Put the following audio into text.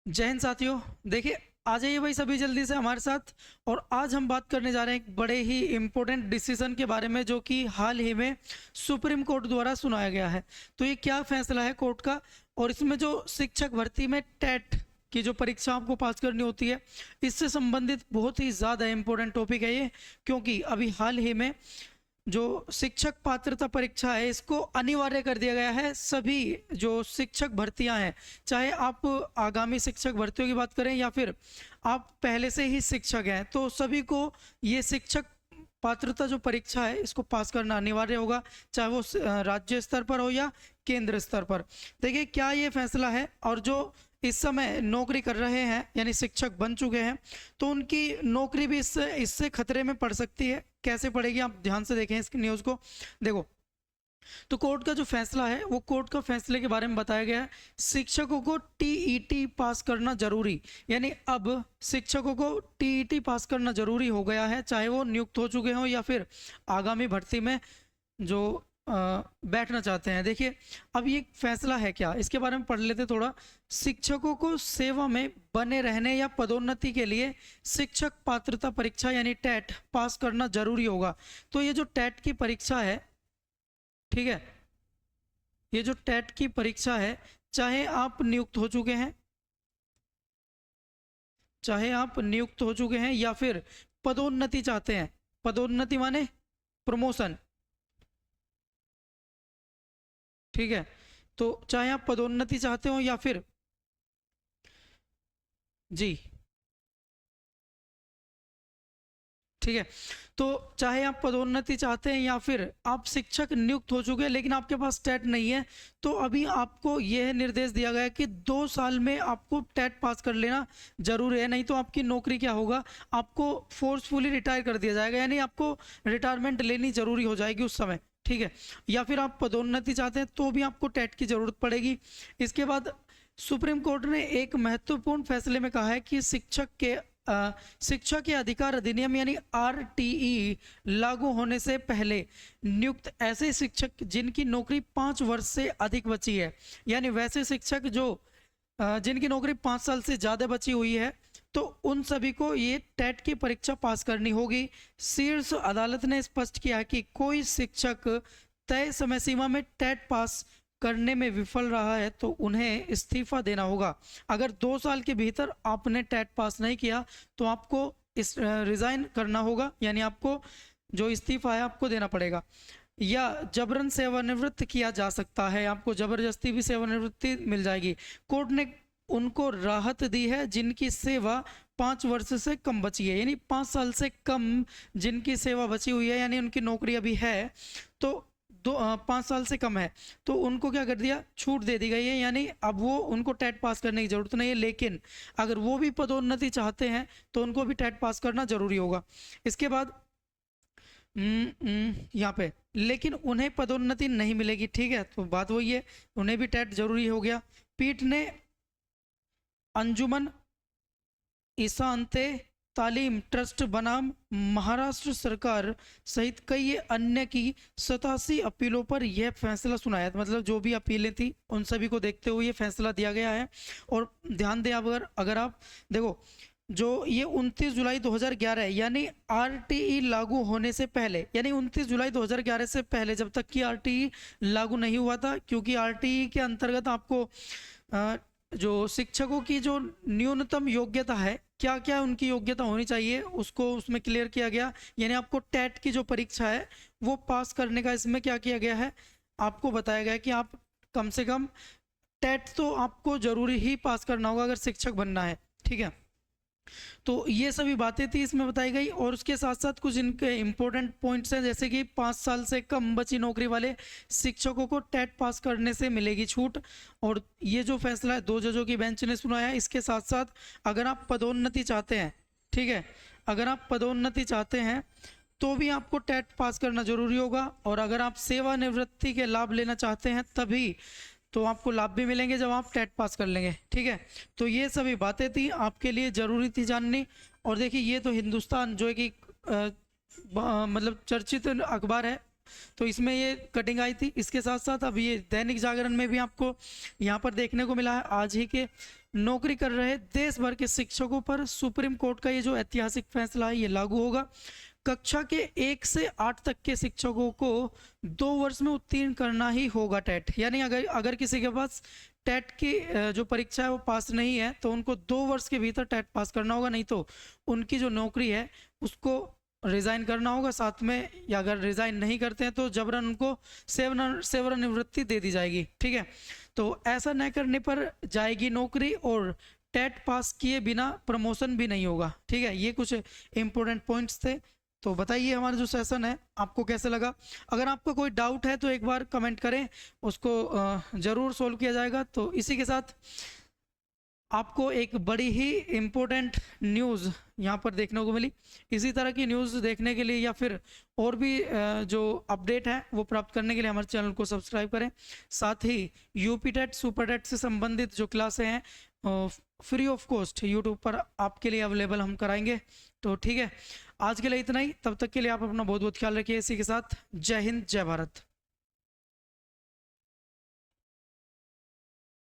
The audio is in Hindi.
जय हिंद साथियों। देखिए, आ जाइए भाई सभी जल्दी से हमारे साथ। और आज हम बात करने जा रहे हैं एक बड़े ही इम्पोर्टेंट डिसीजन के बारे में, जो कि हाल ही में सुप्रीम कोर्ट द्वारा सुनाया गया है। तो ये क्या फैसला है कोर्ट का, और इसमें जो शिक्षक भर्ती में टेट की जो परीक्षा आपको पास करनी होती है, इससे संबंधित बहुत ही ज़्यादा इम्पोर्टेंट टॉपिक है ये। क्योंकि अभी हाल ही में जो शिक्षक पात्रता परीक्षा है, इसको अनिवार्य कर दिया गया है। सभी जो शिक्षक भर्तियां हैं, चाहे आप आगामी शिक्षक भर्तियों की बात करें या फिर आप पहले से ही शिक्षक हैं, तो सभी को ये शिक्षक पात्रता जो परीक्षा है, इसको पास करना अनिवार्य होगा, चाहे वो राज्य स्तर पर हो या केंद्र स्तर पर। देखिए क्या ये फैसला है, और जो इस समय नौकरी कर रहे हैं यानी शिक्षक बन चुके हैं, तो उनकी नौकरी भी इससे इससे खतरे में पड़ सकती है। कैसे पड़ेगी, आप ध्यान से देखें इस न्यूज़ को। देखो, तो कोर्ट का जो फैसला है, वो कोर्ट का फैसले के बारे में बताया गया है। शिक्षकों को टीईटी पास करना जरूरी, यानी अब शिक्षकों को टीईटी पास करना जरूरी हो गया है, चाहे वो नियुक्त हो चुके हों या फिर आगामी भर्ती में जो बैठना चाहते हैं। देखिए, अब ये फैसला है क्या, इसके बारे में पढ़ लेते थोड़ा। शिक्षकों को सेवा में बने रहने या पदोन्नति के लिए शिक्षक पात्रता परीक्षा यानी टेट पास करना जरूरी होगा। तो ये जो टेट की परीक्षा है, ठीक है, ये जो टेट की परीक्षा है, चाहे आप नियुक्त हो चुके हैं, चाहे आप नियुक्त हो चुके हैं या फिर पदोन्नति चाहते हैं, पदोन्नति माने प्रमोशन, ठीक है, तो चाहे आप पदोन्नति चाहते हो या फिर जी, ठीक है, तो चाहे आप पदोन्नति चाहते हैं या फिर आप शिक्षक नियुक्त हो चुके हैं लेकिन आपके पास टेट नहीं है, तो अभी आपको यह निर्देश दिया गया है कि 2 साल में आपको टेट पास कर लेना जरूरी है। नहीं तो आपकी नौकरी क्या होगा, आपको फोर्सफुली रिटायर कर दिया जाएगा, यानी आपको रिटायरमेंट लेनी जरूरी हो जाएगी उस समय, ठीक है। या फिर आप पदोन्नति चाहते हैं तो भी आपको टेट की जरूरत पड़ेगी। इसके बाद सुप्रीम कोर्ट ने एक महत्वपूर्ण फैसले में कहा है कि शिक्षा के अधिकार अधिनियम यानी आरटीई लागू होने से पहले नियुक्त ऐसे शिक्षक जिनकी नौकरी 5 वर्ष से अधिक बची है, यानी वैसे शिक्षक जो जिनकी नौकरी 5 साल से ज़्यादा बची हुई है, तो उन सभी को ये टेट की परीक्षा पास करनी होगी। शीर्ष अदालत ने स्पष्ट किया कि कोई शिक्षक तय समय सीमा में टेट पास करने में विफल रहा है तो उन्हें इस्तीफा देना होगा। अगर 2 साल के भीतर आपने टेट पास नहीं किया तो आपको इस रिजाइन करना होगा, यानी आपको जो इस्तीफा है आपको देना पड़ेगा, या जबरन सेवानिवृत्त किया जा सकता है, आपको जबरदस्ती भी सेवानिवृत्ति मिल जाएगी। कोर्ट ने उनको राहत दी है जिनकी सेवा 5 वर्ष से कम बची है, यानी 5 साल से कम जिनकी सेवा बची हुई है, यानी उनकी नौकरी अभी है तो 5 साल से कम है, तो उनको क्या कर दिया, छूट दे दी गई है, यानी अब वो उनको टेट पास करने की जरूरत नहीं है। लेकिन अगर वो भी पदोन्नति चाहते हैं तो उनको भी टेट पास करना जरूरी होगा। इसके बाद यहाँ पे लेकिन उन्हें पदोन्नति नहीं मिलेगी, ठीक है, तो बात वही है, उन्हें भी टेट जरूरी हो गया। पीठ ने अंजुमन ईसानते तालीम ट्रस्ट बनाम महाराष्ट्र सरकार सहित कई अन्य की 87 अपीलों पर यह फैसला सुनाया। मतलब जो भी अपीलें थी उन सभी को देखते हुए ये फैसला दिया गया है। और ध्यान दें, अगर आप देखो, जो ये 29 जुलाई 2011 है, यानी आरटीई लागू होने से पहले, यानी 29 जुलाई 2011 से पहले, जब तक कि आरटीई लागू नहीं हुआ था, क्योंकि आरटीई के अंतर्गत आपको जो शिक्षकों की जो न्यूनतम योग्यता है, क्या क्या उनकी योग्यता होनी चाहिए, उसको उसमें क्लियर किया गया। यानी आपको टेट की जो परीक्षा है वो पास करने का इसमें क्या किया गया है, आपको बताया गया है कि आप कम से कम टेट तो आपको जरूरी ही पास करना होगा अगर शिक्षक बनना है, ठीक है। तो ये सभी बातें थी इसमें बताई गई, और उसके साथ साथ कुछ इनके इम्पोर्टेंट पॉइंट्स हैं, जैसे कि 5 साल से कम बची नौकरी वाले शिक्षकों को टेट पास करने से मिलेगी छूट। और ये जो फैसला है 2 जजों की बेंच ने सुनाया है। इसके साथ साथ अगर आप पदोन्नति चाहते हैं, ठीक है, अगर आप पदोन्नति चाहते हैं तो भी आपको टेट पास करना जरूरी होगा, और अगर आप सेवानिवृत्ति के लाभ लेना चाहते हैं तभी तो आपको लाभ भी मिलेंगे जब आप टेट पास कर लेंगे, ठीक है। तो ये सभी बातें थी, आपके लिए ज़रूरी थी जाननी। और देखिए, ये तो हिंदुस्तान जो है कि मतलब चर्चित अखबार है, तो इसमें ये कटिंग आई थी। इसके साथ साथ अब ये दैनिक जागरण में भी आपको यहाँ पर देखने को मिला है आज ही के, नौकरी कर रहे देश भर के शिक्षकों पर सुप्रीम कोर्ट का ये जो ऐतिहासिक फैसला है ये लागू होगा। कक्षा के 1 से 8 तक के शिक्षकों को 2 वर्ष में उत्तीर्ण करना ही होगा टेट। यानी अगर अगर किसी के पास टेट की जो परीक्षा है वो पास नहीं है तो उनको 2 वर्ष के भीतर टेट पास करना होगा, नहीं तो उनकी जो नौकरी है उसको रिज़ाइन करना होगा साथ में, या अगर रिज़ाइन नहीं करते हैं तो जबरन उनको सेवानिवृत्ति दे दी जाएगी। ठीक है, तो ऐसा न करने पर जाएगी नौकरी और टेट पास किए बिना प्रमोशन भी नहीं होगा। ठीक है, ये कुछ इंपॉर्टेंट पॉइंट्स थे। तो बताइए हमारा जो सेशन है आपको कैसे लगा। अगर आपको कोई डाउट है तो एक बार कमेंट करें, उसको ज़रूर सोल्व किया जाएगा। तो इसी के साथ आपको एक बड़ी ही इम्पोर्टेंट न्यूज़ यहाँ पर देखने को मिली। इसी तरह की न्यूज़ देखने के लिए या फिर और भी जो अपडेट है वो प्राप्त करने के लिए हमारे चैनल को सब्सक्राइब करें। साथ ही यूपी टेट सुपर टेट से संबंधित जो क्लासें हैं फ्री ऑफ कॉस्ट यूट्यूब पर आपके लिए अवेलेबल हम कराएंगे। तो ठीक है, आज के लिए इतना ही। तब तक के लिए आप अपना बहुत बहुत ख्याल रखिए। इसी के साथ जय हिंद, जय भारत।